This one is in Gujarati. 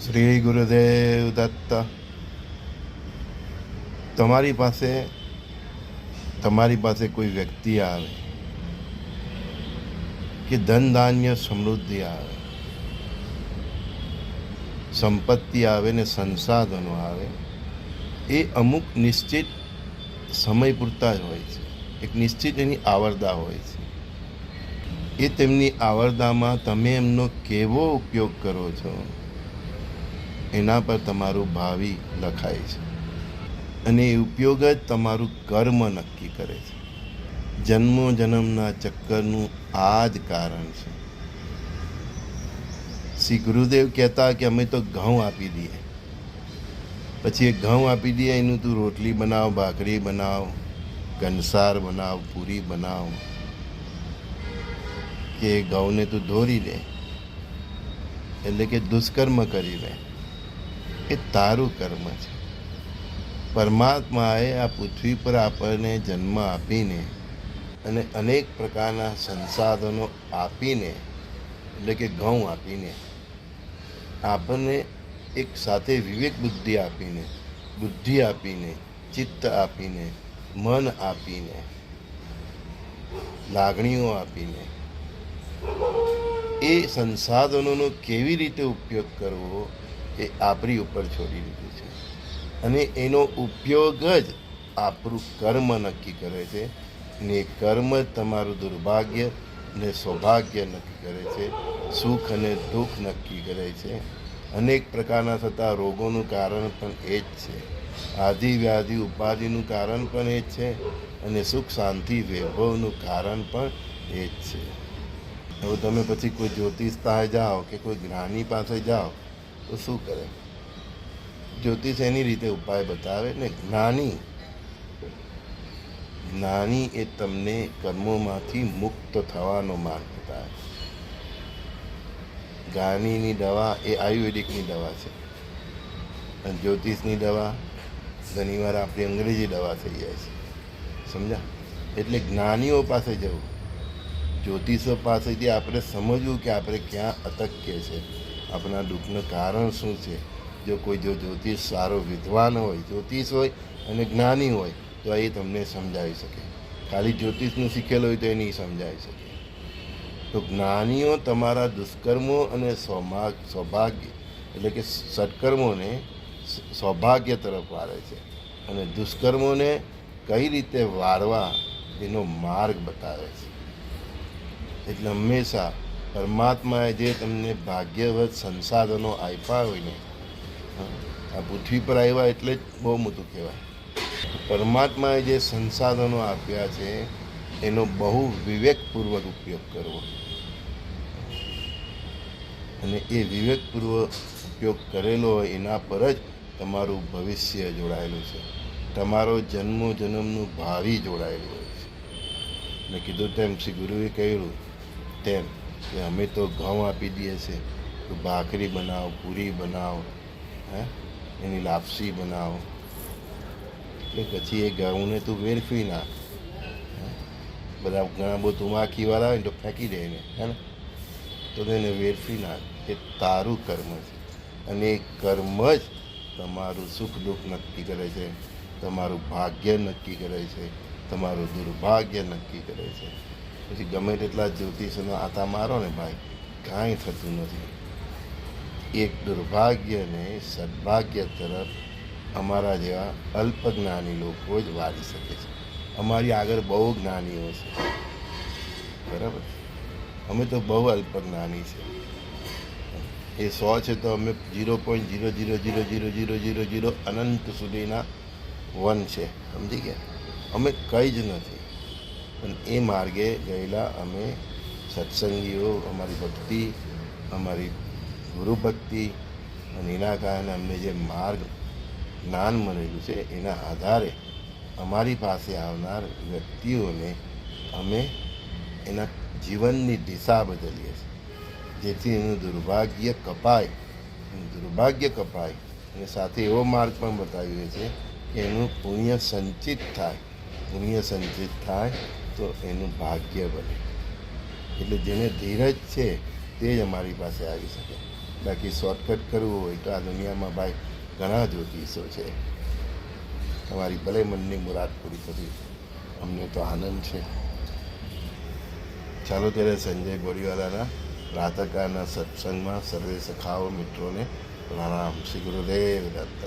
શ્રી ગુરુદેવ દત્ત. તમારી પાસે કોઈ વ્યક્તિ આવે કે ધન ધાન્ય સમૃદ્ધિ આવે, સંપત્તિ આવે ને સંસાધનો આવે, એ અમુક નિશ્ચિત સમય પૂરતા જ હોય છે. એક નિશ્ચિત એની આવરદા હોય છે. એ તેમની આવરદામાં તમે એમનો કેવો ઉપયોગ કરો છો એના પર તમારું ભાવિ લખાય છે. અને એ ઉપયોગ જ તમારું કર્મ નક્કી કરે છે. જન્મો જન્મના ચક્કરનું આ જ કારણ છે. શ્રી ગુરુદેવ કહેતા કે અમે તો ઘઉં આપી દઈએ, પછી એ ઘઉં આપી દઈએ, એનું તું રોટલી બનાવ, ભાખરી બનાવ, કંસાર બનાવ, પૂરી બનાવ, કે ઘઉંને તું ધોરી દે, એટલે કે દુષ્કર્મ કરી લે. એ તારું કર્મ છે. પરમાત્માએ આ પૃથ્વી પર આપણને જન્મ આપીને અને અનેક પ્રકારના સંસાધનો આપીને, એટલે કે ઘઉં આપીને, આપણને એક સાથે વિવેક બુદ્ધિ આપીને, બુદ્ધિ આપીને, ચિત્ત આપીને, મન આપીને, લાગણીઓ આપીને, એ સંસાધનોનો કેવી રીતે ઉપયોગ કરવો એ આપણી ઉપર છોડી દીધું છે. અને એનો ઉપયોગ જ આપણું કર્મ નક્કી કરે છે. ને એ કર્મ તમારું દુર્ભાગ્ય ને સૌભાગ્ય નક્કી કરે છે. સુખ અને દુઃખ નક્કી કરે છે. અનેક પ્રકારના થતા રોગોનું કારણ પણ એ જ છે. આદિ વ્યાધિ ઉપાધિનું કારણ પણ એ જ છે. અને સુખ શાંતિ વૈભવનું કારણ પણ એ જ છે. હવે તમે પછી કોઈ જ્યોતિષ પાસે જાઓ કે કોઈ જ્ઞાની પાસે જાઓ તો શું કરે? જ્યોતિષ એની રીતે ઉપાય બતાવે ને. જ્ઞાની એ તમને કર્મોમાંથી મુક્ત થવાનો માર્ગ બતાવે. જ્ઞાનીની દવા એ આયુર્વેદિકની દવા છે, અને જ્યોતિષની દવા ઘણીવાર આપણી અંગ્રેજી દવા થઈ જાય છે. સમજા? એટલે જ્ઞાનીઓ પાસે જવું, જ્યોતિષો પાસેથી આપણે સમજવું કે આપણે ક્યાં અટકીએ છીએ, આપણા દુઃખનું કારણ શું છે. જો જ્યોતિષ સારો વિદ્વાન હોય, જ્યોતિષ હોય અને જ્ઞાની હોય તો એ તમને સમજાવી શકે. ખાલી જ્યોતિષનું શીખેલો હોય તો એ નહીં સમજાવી શકે. તો જ્ઞાનીઓ તમારા દુષ્કર્મો અને સૌભાગ્ય એટલે કે સત્કર્મોને સૌભાગ્ય તરફ વાળે છે, અને દુષ્કર્મોને કઈ રીતે વાળવા એનો માર્ગ બતાવે છે. એટલે હંમેશા પરમાત્માએ જે તમને ભાગ્યવત સંસાધનો આપ્યા હોય ને, આ પૃથ્વી પર આવ્યા એટલે જ બહુ મોટું કહેવાય. પરમાત્માએ જે સંસાધનો આપ્યા છે એનો બહુ વિવેકપૂર્વક ઉપયોગ કરવો. અને એ વિવેકપૂર્વક ઉપયોગ કરેલો હોય એના પર જ તમારું ભવિષ્ય જોડાયેલું છે. તમારો જન્મો જન્મનું ભાવિ જોડાયેલું હોય છે. મેં કીધું તેમ શ્રી ગુરુએ કહ્યું તેમ કે અમે તો ઘઉં આપી દઈએ છીએ, તો ભાખરી બનાવો, પૂરી બનાવો, એની લાપસી બનાવો, એટલે પછી એ ઘઉંને તું વેરફી નાખ. બધા ઘણા બહુ તુમાકીવાળા હોય ને તો ફેંકી દે એને, હે ને? તો તેને વેરફી નાખ. એ તારું કર્મ છે, અને એ કર્મ જ તમારું સુખ દુઃખ નક્કી કરે છે, તમારું ભાગ્ય નક્કી કરે છે, તમારું દુર્ભાગ્ય નક્કી કરે છે. પછી ગમે તેટલા જ્યોતિષનો આતા મારો ને ભાઈ, કાંઈ થતું નથી. એક દુર્ભાગ્યને સદભાગ્ય તરફ અમારા જેવા અલ્પજ્ઞાની લોકો જ વાળી શકે છે. અમારી આગળ બહુ જ્ઞાનીઓ છે, બરાબર. અમે તો બહુ અલ્પજ્ઞાની છે. એ 100 છે તો અમે 0.0000000 અનંત સુધીના 1 છે. સમજી ગયા? અમે કંઈ જ નથી. પણ એ માર્ગે ગયેલા અમે સત્સંગીઓ, અમારી ભક્તિ, અમારી ગુરુ ભક્તિ, અને એના કારણે અમને જે માર્ગ જ્ઞાન મળેલું છે એના આધારે અમારી પાસે આવનાર વ્યક્તિઓને અમે એના જીવનની દિશા બદલીએ છીએ, જેથી એનું દુર્ભાગ્ય કપાય. અને સાથે એવો માર્ગ પણ બતાવ્યો છે કે એનું પુણ્ય સંચિત થાય તો એનું ભાગ્ય બને. એટલે જેને ધીરજ છે તે જ અમારી પાસે આવી શકે. બાકી શોર્ટકટ કરવું હોય તો આ દુનિયામાં ભાઈ ઘણા જ્યોતિષો છે. તમારી ભલે મનની મુરાદ પૂરી કરી, અમને તો આનંદ છે. ચાલો ત્યારે સંજય બોરીવાલાના પ્રાતઃકાળના સત્સંગમાં સર્વે સખાઓ મિત્રોને પ્રણામ. શ્રી ગુરુદેવ દત્ત.